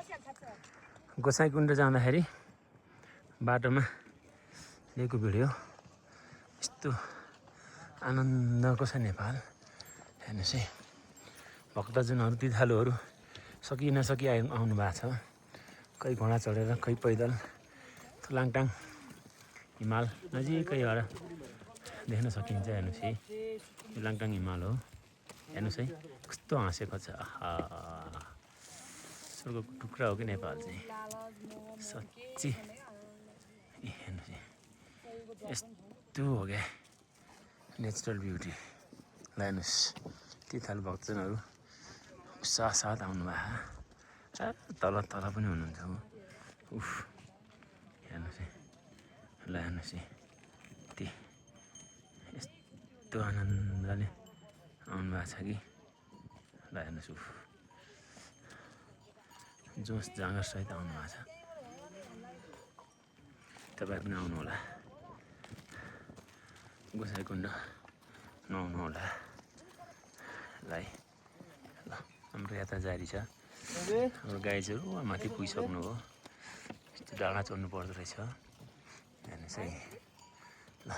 गोसाइँकुण्ड जाँदाखेरि बाटोमा लिएको भिडियो यस्तो आनन्दको छ नेपाल। हेर्नुहोस् है, भक्तजनहरू तीर्थालुहरू सकि नसकी आउनु भएको छ। कोही घोडा चढेर, कोही पैदल। लाङटाङ हिमाल नजिकैबाट देख्न सकिन्छ। हेर्नुहोस् है, यो लाङटाङ हिमाल हो। हेर्नुहोस् है कस्तो हाँसेको छ। आहा, स्वर्गको टुक्रा हो कि नेपाल चाहिँ साँच्ची। हेर्नुहोस् है यस्तो हो क्या नेचुरल ब्युटी। हेर्नुहोस् तीर्थालु भक्तजनहरू साथ आउनुभएको। तल पनि हुनुहुन्छ। उफ, हेर्नुहोस् है, ल हेर्नुहोस् है, यस्तो आनन्दले आउनु भएको छ कि ल हेर्नुहोस्। उफ, जोस जाँगर सहित आउनु भएको छ। तपाईहरु पनि आउनु होला, गोसाइँकुण्ड नुहाउनु होला। ल हाम्रो यात्रा जारी छ। हाम्रो गाइजहरू माथि पुगिसक्नु हो। यस्तो डाँडा चढ्नु पर्दो रहेछ। हेर्नुहोस् है, ल